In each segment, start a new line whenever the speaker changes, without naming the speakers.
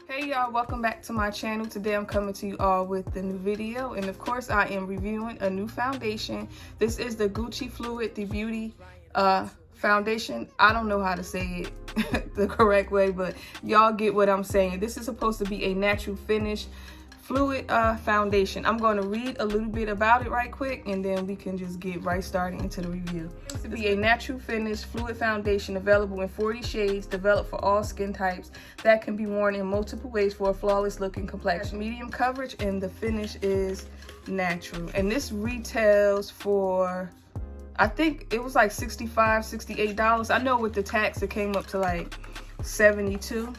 Hey y'all, welcome back to my channel. Today I'm coming to you all with the new video, and of course I am reviewing a new foundation. This is the Gucci Fluide Beaute Foundation. I don't know how to say it the correct way, but y'all get what I'm saying. This is supposed to be a natural finish fluid foundation. I'm going to read a little bit about it right quick, and then we can just get right started into the review. This to be a natural finish fluid foundation available in 40 shades, developed for all skin types, that can be worn in multiple ways for a flawless looking complexion. Medium coverage, and the finish is natural. And this retails for, I think it was like $65, $68. I know with the tax it came up to like $72,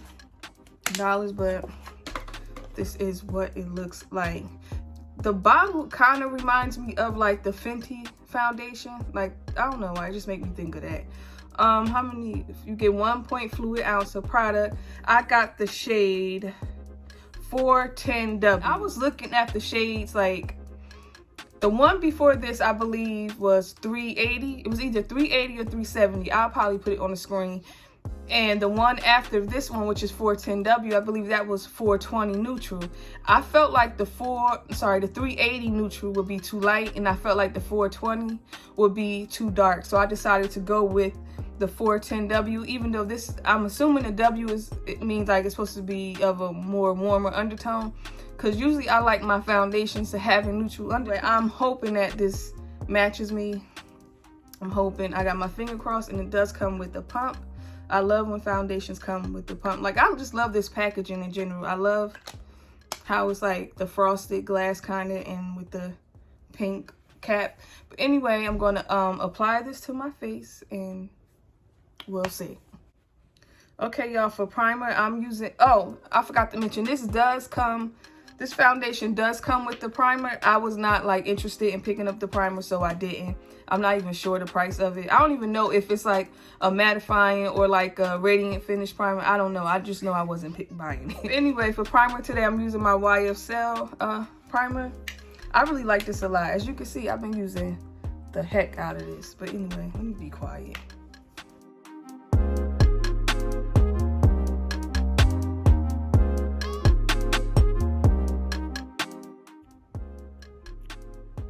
but this is what it looks like. The bottle kind of reminds me of like the Fenty foundation. Like, I don't know why, it just make me think of that. How many? You get 1 fluid ounce of product. I got the shade 410W. I was looking at the shades, like the one before this I believe was 380. It was either 380 or 370. I'll probably put it on the screen. And the one after this one, which is 410W, I believe that was 420 neutral. I felt like the 380 neutral would be too light, and I felt like the 420 would be too dark. So I decided to go with the 410W, even though this, I'm assuming the W is, it means like it's supposed to be of a more warmer undertone. Because usually I like my foundations to have a neutral undertone. I'm hoping that this matches me. I'm hoping. I got my finger crossed, and it does come with a pump. I love when foundations come with the pump. Like, I just love this packaging in general. I love how it's like the frosted glass kind of, and with the pink cap. But anyway, I'm going to apply this to my face, and we'll see. Okay, y'all, for primer, I'm using, oh, I forgot to mention, this foundation does come with the primer. I was not like interested in picking up the primer, so I didn't. I'm not even sure the price of it. I don't even know if it's like a mattifying or like a radiant finish primer. I don't know. I just know I wasn't buying it. Anyway, for primer today, I'm using my Ysl primer. I really like this a lot. As you can see, I've been using the heck out of this. But anyway, let me be quiet.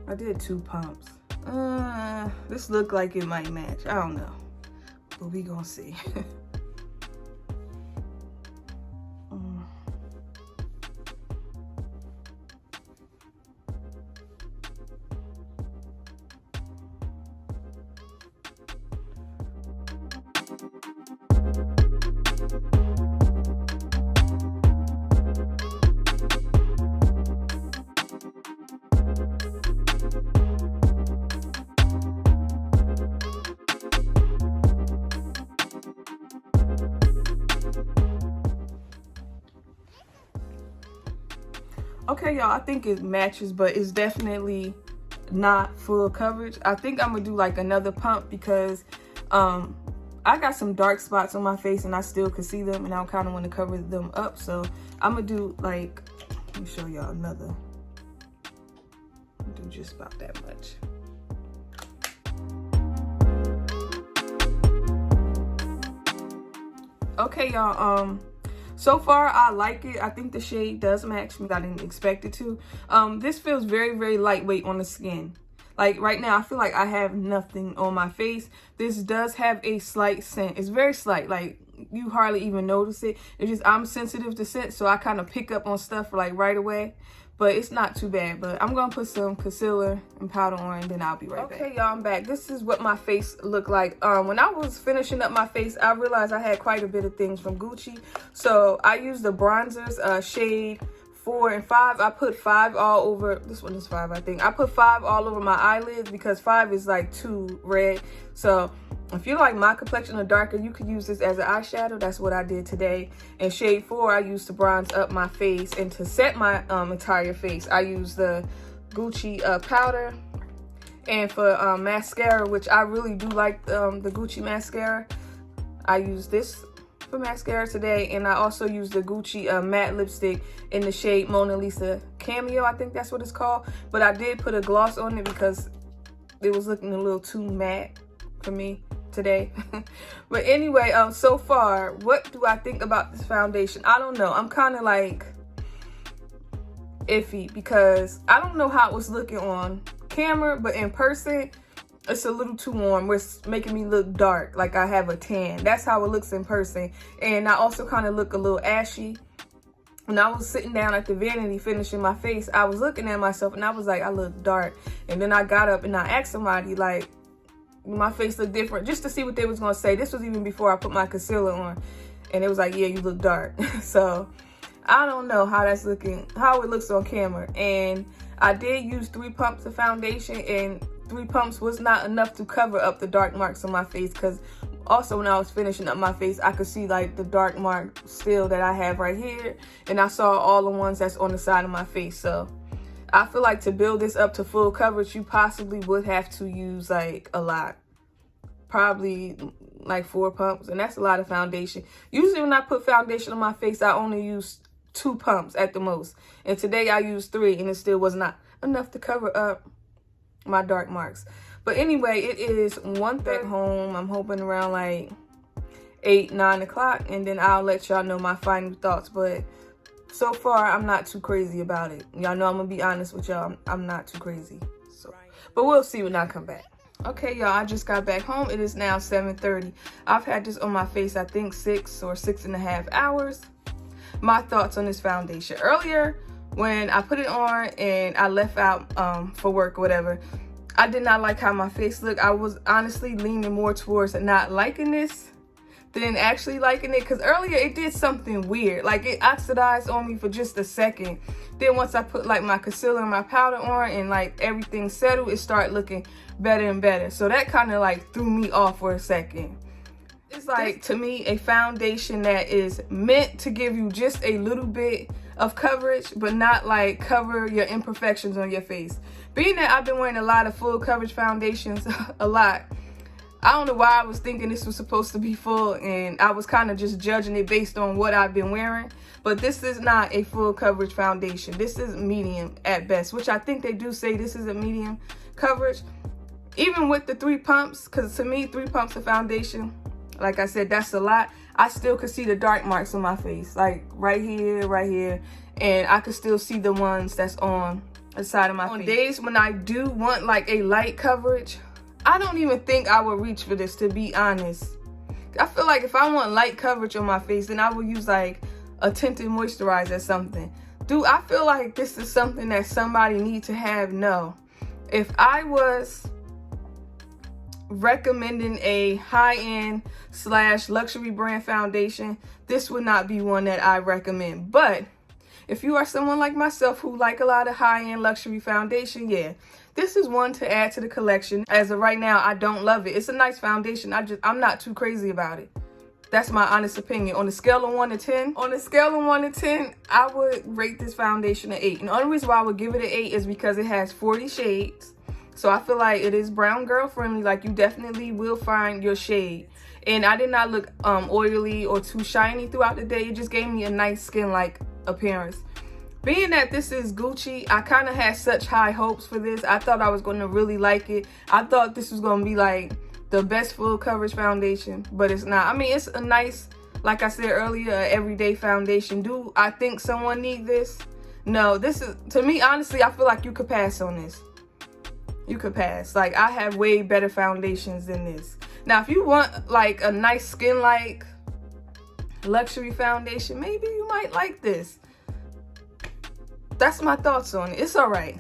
I did 2 pumps. This looked like it might match. I don't know, but we gonna see. Okay, y'all, I think it matches, but it's definitely not full coverage. I think I'm gonna do like another pump because I got some dark spots on my face and I still could see them, and I kind of want to cover them up. So I'm gonna do like, let me show y'all another. I'll do just about that much. Okay, y'all, so far I like it. I think the shade does match me. I didn't expect it to. This feels very, very lightweight on the skin. Like right now, I feel like I have nothing on my face. This does have a slight scent. It's very slight, like you hardly even notice it. It's just I'm sensitive to scent, so I kind of pick up on stuff like right away. But it's not too bad. But I'm gonna put some concealer and powder on, and then I'll be right back. Okay, y'all, I'm back. This is what my face looked like. When I was finishing up my face, I realized I had quite a bit of things from Gucci. So I used the bronzers, shade 4 and 5. I put 5 all over. This one is 5, I think. I put 5 all over my eyelids because 5 is like too red. So if you like my complexion or darker, you could use this as an eyeshadow. That's what I did today. And shade 4, I used to bronze up my face. And to set my entire face, I used the Gucci powder. And for mascara, which I really do like the Gucci mascara, I use this for mascara today. And I also use the Gucci matte lipstick in the shade Mona Lisa Cameo. I think that's what it's called. But I did put a gloss on it because it was looking a little too matte for me today. But anyway, so far, what do I think about this foundation? I don't know. I'm kind of like iffy because I don't know how it was looking on camera, but in person, it's a little too warm. It's making me look dark, like I have a tan. That's how it looks in person. And I also kind of look a little ashy. When I was sitting down at the vanity finishing my face, I was looking at myself and I was like, I look dark. And then I got up and I asked somebody, like, my face looked different, just to see what they was gonna say. This was even before I put my concealer on. And it was like, yeah, you look dark. So I don't know how that's looking, how it looks on camera. And I did use 3 pumps of foundation, and 3 pumps was not enough to cover up the dark marks on my face, because also when I was finishing up my face, I could see like the dark mark still that I have right here, and I saw all the ones that's on the side of my face. So I feel like to build this up to full coverage, you possibly would have to use like a lot, probably like 4 pumps, and that's a lot of foundation. Usually when I put foundation on my face, I only use 2 pumps at the most, and today I used 3, and it still was not enough to cover up my dark marks. But anyway, it is 1:30 home. I'm hoping around like 8, 9 o'clock, and then I'll let y'all know my final thoughts. But so far, I'm not too crazy about it. Y'all know I'm gonna be honest with y'all. I'm not too crazy. So, but we'll see when I come back. Okay, y'all, I just got back home. It is now 7:30. I've had this on my face, I think 6 or 6.5 hours. My thoughts on this foundation. Earlier, when I put it on and I left out for work or whatever, I did not like how my face looked. I was honestly leaning more towards not liking this than actually liking it, because earlier it did something weird. Like, it oxidized on me for just a second. Then once I put like my concealer and my powder on and like everything settled, it started looking better and better. So that kind of like threw me off for a second. It's like, to me, a foundation that is meant to give you just a little bit of coverage, but not like cover your imperfections on your face. Being that I've been wearing a lot of full coverage foundations a lot, I don't know why I was thinking this was supposed to be full, and I was kind of just judging it based on what I've been wearing. But this is not a full coverage foundation. This is medium at best, which I think they do say this is a medium coverage. Even with the 3 pumps, because to me, 3 pumps of foundation, like I said, that's a lot. I still could see the dark marks on my face, like right here, and I could still see the ones that's on the side of my face. On days when I do want like a light coverage, I don't even think I would reach for this, to be honest. I feel like if I want light coverage on my face, then I would use like a tinted moisturizer or something. Do I feel like this is something that somebody needs to have? No. If I was recommending a high-end / luxury brand foundation, this would not be one that I recommend. But if you are someone like myself who like a lot of high-end luxury foundation, yeah, this is one to add to the collection. As of right now, I don't love it. It's a nice foundation. I'm not too crazy about it. That's my honest opinion. On a scale of 1 to 10, I would rate this foundation an 8. And the only reason why I would give it an 8 is because it has 40 shades. So I feel like it is brown girl friendly. Like, you definitely will find your shade. And I did not look oily or too shiny throughout the day. It just gave me a nice skin-like appearance. Being that this is Gucci, I kind of had such high hopes for this. I thought I was going to really like it. I thought this was going to be like the best full coverage foundation, but it's not. I mean, it's a nice, like I said earlier, everyday foundation. Do I think someone need this? No, this is, to me, honestly, I feel like you could pass on this. You could pass. Like, I have way better foundations than this. Now, if you want like a nice skin-like luxury foundation, maybe you might like this. That's my thoughts on it. It's all right.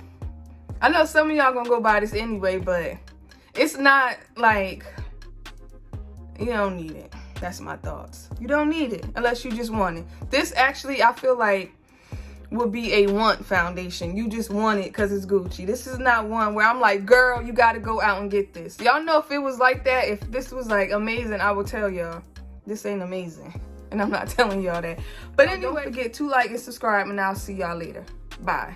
I know some of y'all gonna go buy this anyway, but it's not like, you don't need it. That's my thoughts. You don't need it unless you just want it. This actually, I feel like, would be a want foundation. You just want it because it's Gucci. This is not one where I'm like, girl, you got to go out and get this. Y'all know if it was like that, if this was like amazing, I would tell y'all. This ain't amazing. And I'm not telling y'all that. But anyway, don't forget to like and subscribe, and I'll see y'all later. Bye.